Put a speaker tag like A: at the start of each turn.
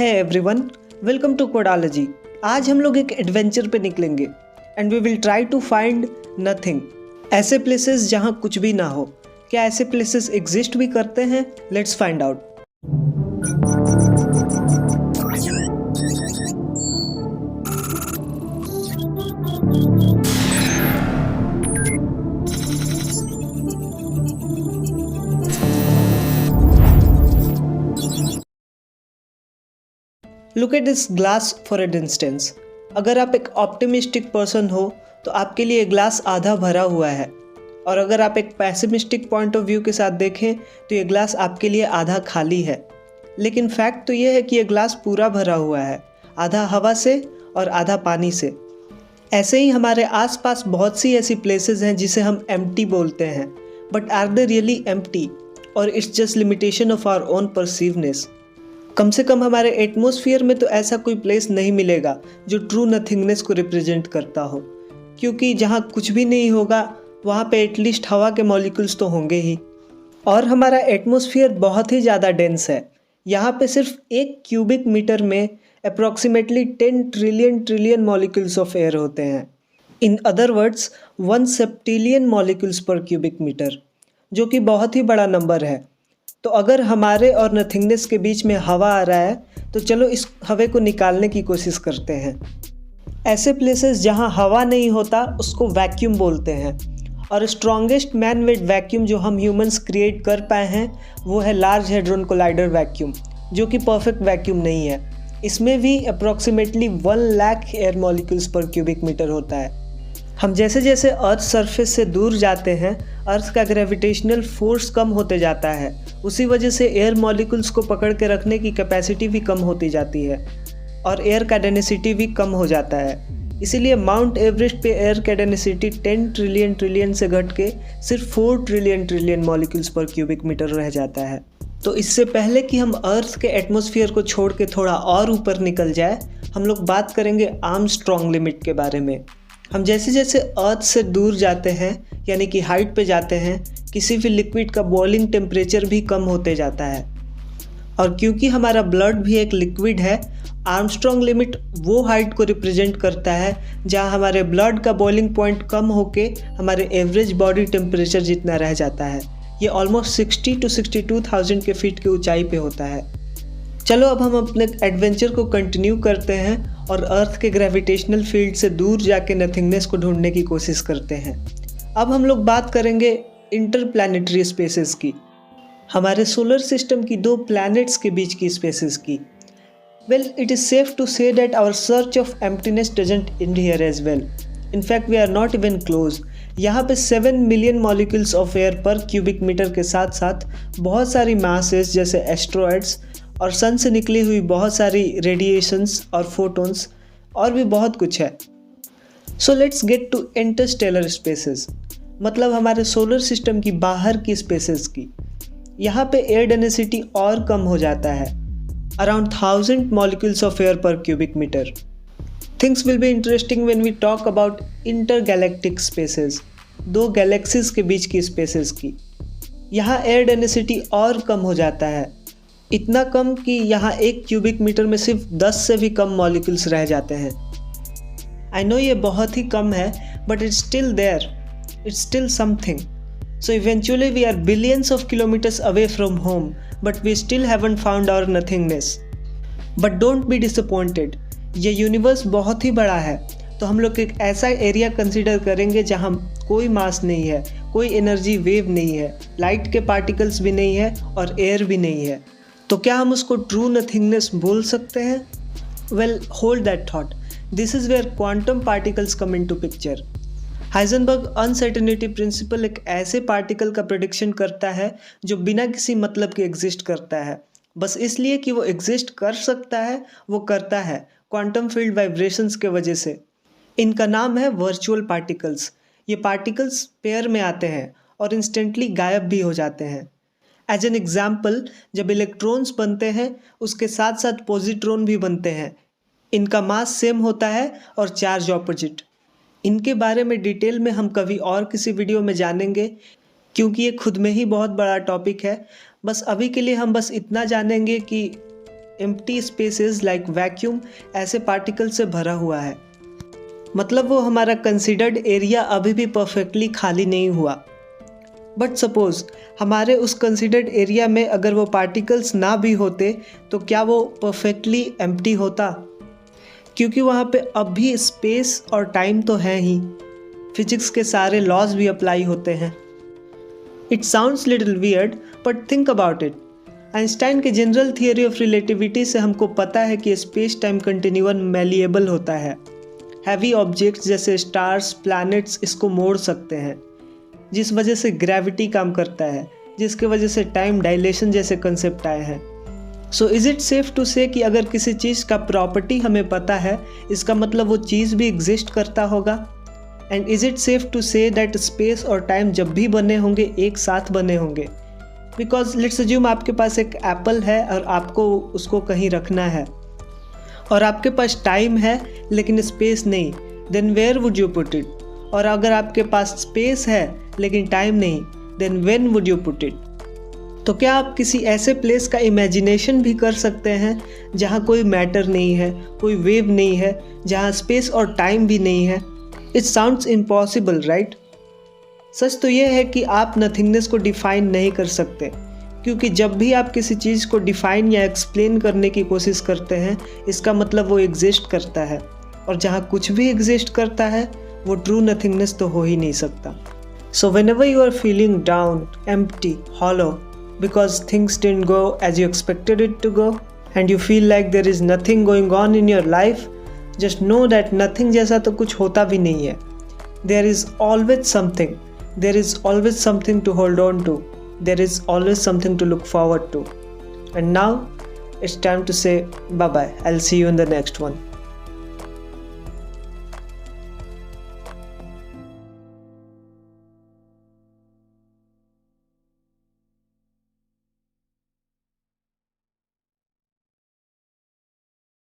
A: है everyone, welcome to कोडालॉजी। आज हम लोग एक एडवेंचर पे निकलेंगे and we will try to find nothing, ऐसे प्लेसेस जहाँ कुछ भी ना हो। क्या ऐसे प्लेसेस एग्जिस्ट भी करते हैं? Let's find out. Look at this glass for an instance. अगर आप एक ऑप्टिमिस्टिक पर्सन हो तो आपके लिए ग्लास आधा भरा हुआ है, और अगर आप एक पैसिमिस्टिक पॉइंट ऑफ व्यू के साथ देखें तो ये ग्लास आपके लिए आधा खाली है। लेकिन फैक्ट तो ये है कि ये ग्लास पूरा भरा हुआ है, आधा हवा से और आधा पानी से। ऐसे ही हमारे आसपास बहुत सी ऐसी प्लेसेस हैं जिसे हम एम्प्टी बोलते हैं, but are they really empty और it's just limitation of our own perceptiveness. कम से कम हमारे एटमॉस्फेयर में तो ऐसा कोई प्लेस नहीं मिलेगा जो ट्रू नथिंगनेस को रिप्रेजेंट करता हो, क्योंकि जहाँ कुछ भी नहीं होगा वहाँ पे एटलीस्ट हवा के मॉलिक्यूल्स तो होंगे ही। और हमारा एटमॉस्फेयर बहुत ही ज़्यादा डेंस है। यहाँ पे सिर्फ 1 क्यूबिक मीटर में approximately 10 trillion molecules of air होते हैं। इन अदर वर्ड्स 1 सेप्टिलियन मॉलिक्यूल्स पर क्यूबिक मीटर, जो कि बहुत ही बड़ा नंबर है। तो अगर हमारे और नथिंगनेस के बीच में हवा आ रहा है तो चलो इस हवा को निकालने की कोशिश करते हैं। ऐसे प्लेसेस जहां हवा नहीं होता उसको वैक्यूम बोलते हैं, और स्ट्रॉन्गेस्ट मैन मेड वैक्यूम जो हम ह्यूमंस क्रिएट कर पाए हैं वो है लार्ज हेड्रॉन कोलाइडर वैक्यूम, जो कि परफेक्ट वैक्यूम नहीं है। इसमें भी अप्रॉक्सीमेटली 1 लाख एयर मॉलिक्यूल्स पर क्यूबिक मीटर होता है। हम जैसे जैसे अर्थ सरफेस से दूर जाते हैं अर्थ का ग्रेविटेशनल फोर्स कम होते जाता है। उसी वजह से एयर मॉलिक्यूल्स को पकड़ के रखने की कैपेसिटी भी कम होती जाती है और एयर का डेंसिटी भी कम हो जाता है। इसीलिए माउंट एवरेस्ट पे एयर का डेंसिटी 10 ट्रिलियन से घट के सिर्फ 4 ट्रिलियन मॉलिक्यूल्स पर क्यूबिक मीटर रह जाता है। तो इससे पहले कि हम अर्थ के एटमॉस्फेयर को छोड़ के थोड़ा और ऊपर निकल जाए, हम लोग बात करेंगे आर्मस्ट्रॉन्ग लिमिट के बारे में। हम जैसे जैसे अर्थ से दूर जाते हैं, यानी कि हाइट पे जाते हैं, किसी भी लिक्विड का बॉइलिंग टेम्परेचर भी कम होते जाता है। और क्योंकि हमारा ब्लड भी एक लिक्विड है, आर्मस्ट्रॉन्ग लिमिट वो हाइट को रिप्रेजेंट करता है जहां हमारे ब्लड का बॉइलिंग पॉइंट कम होके हमारे एवरेज बॉडी टेम्परेचर जितना रह जाता है। ये ऑलमोस्ट 60 to 62,000 के फीट की ऊंचाई पे होता है। चलो अब हम अपने एडवेंचर को कंटिन्यू करते हैं और अर्थ के ग्रेविटेशनल फील्ड से दूर जाके नथिंगनेस को ढूंढने की कोशिश करते हैं। अब हम लोग बात करेंगे इंटरप्लैनेटरी स्पेसेस की, हमारे सोलर सिस्टम की 2 प्लैनेट्स के बीच की स्पेसेस की। Well, it is safe to say that our search of emptiness doesn't end here as well. In fact we are not even close. यहाँ पे 7 million molecules of air per cubic metre के साथ साथ बहुत सारी masses जैसे asteroids और सन से निकली हुई बहुत सारी रेडिएशंस और फोटोन्स और भी बहुत कुछ है। So let's get to interstellar spaces, मतलब हमारे सोलर सिस्टम की बाहर की स्पेसेस की। यहाँ पे एयर डेंसिटी और कम हो जाता है, around 1000 molecules of air per cubic metre. Things will be interesting when we talk about intergalactic spaces, 2 galaxies के बीच की स्पेसेस की। यहाँ एयर डेंसिटी और कम हो जाता है, इतना कम कि यहाँ 1 क्यूबिक मीटर में सिर्फ 10 से भी कम मॉलिक्यूल्स रह जाते हैं। आई नो ये बहुत ही कम है, but it's still there, it's still something. So eventually we are billions of kilometres away from home, but we still haven't found our nothingness. But don't be disappointed, ये universe बहुत ही बड़ा है, तो हम लोग एक ऐसा एरिया कंसिडर करेंगे जहाँ कोई मास नहीं है, कोई एनर्जी वेव नहीं है, लाइट के पार्टिकल्स भी नहीं है और एयर भी नहीं है। तो क्या हम उसको ट्रू नथिंगनेस बोल सकते हैं? Well, hold that thought. This is where quantum particles come into picture. Heisenberg uncertainty principle एक ऐसे पार्टिकल का प्रेडिक्शन करता है जो बिना किसी मतलब के एग्जिस्ट करता है, बस इसलिए कि वो एग्जिस्ट कर सकता है, वो करता है क्वांटम फील्ड वाइब्रेशंस के वजह से। इनका नाम है वर्चुअल पार्टिकल्स। ये पार्टिकल्स पेयर में आते हैं और इंस्टेंटली गायब भी हो जाते हैं। एज एन एग्जाम्पल, जब इलेक्ट्रॉन्स बनते हैं उसके साथ साथ पॉजिट्रॉन भी बनते हैं। इनका मास सेम होता है और चार्ज ऑपोजिट। इनके बारे में डिटेल में हम कभी और किसी वीडियो में जानेंगे, क्योंकि ये खुद में ही बहुत बड़ा टॉपिक है। बस अभी के लिए हम बस इतना जानेंगे कि एम्प्टी स्पेसेस लाइक वैक्यूम ऐसे पार्टिकल से भरा हुआ है। मतलब वो हमारा कंसिडर्ड एरिया अभी भी परफेक्टली खाली नहीं हुआ। बट सपोज हमारे उस कंसिडर्ड एरिया में अगर वो पार्टिकल्स ना भी होते तो क्या वो परफेक्टली एम्प्टी होता? क्योंकि वहाँ पे अब भी स्पेस और टाइम तो है ही, फिजिक्स के सारे लॉज भी अप्लाई होते हैं। It sounds little weird but think about it. Einstein के जनरल थियरी ऑफ रिलेटिविटी से हमको पता है कि स्पेस टाइम कंटिन्यूअम मैलिएबल होता है। हैवी ऑब्जेक्ट्स जैसे स्टार्स, प्लैनेट्स इसको मोड़ सकते हैं, जिस वजह से ग्रेविटी काम करता है, जिसके वजह से टाइम डायलेशन जैसे कंसेप्ट आए हैं। So is it safe to say कि अगर किसी चीज़ का प्रॉपर्टी हमें पता है, इसका मतलब वो चीज़ भी एग्जिस्ट करता होगा? And is it safe to say that space और टाइम जब भी बने होंगे एक साथ बने होंगे? बिकॉज लेट्स अज्यूम आपके पास एक एप्पल है और आपको उसको कहीं रखना है, और आपके पास टाइम है लेकिन स्पेस नहीं, then where would you put it? और अगर आपके पास स्पेस है लेकिन टाइम नहीं, then when would you put it? तो क्या आप किसी ऐसे प्लेस का इमेजिनेशन भी कर सकते हैं जहाँ कोई मैटर नहीं है, कोई वेव नहीं है, जहाँ स्पेस और टाइम भी नहीं है? It sounds impossible, right? सच तो यह है कि आप नथिंगनेस को डिफ़ाइन नहीं कर सकते, क्योंकि जब भी आप किसी चीज़ को डिफ़ाइन या एक्सप्लेन करने की कोशिश करते हैं, इसका मतलब वो एग्जिस्ट करता है, और जहाँ कुछ भी एग्जिस्ट करता है वो ट्रू नथिंगनेस तो हो ही नहीं सकता। So whenever you are feeling down, empty, hollow because things didn't go as you expected it to go, and you feel like there is nothing going on in your life, just know that nothing जैसा तो कुछ होता भी नहीं है। There is always something. There is always something to hold on to. There is always something to look forward to. And now it's time to say bye bye. I'll see you in the next one.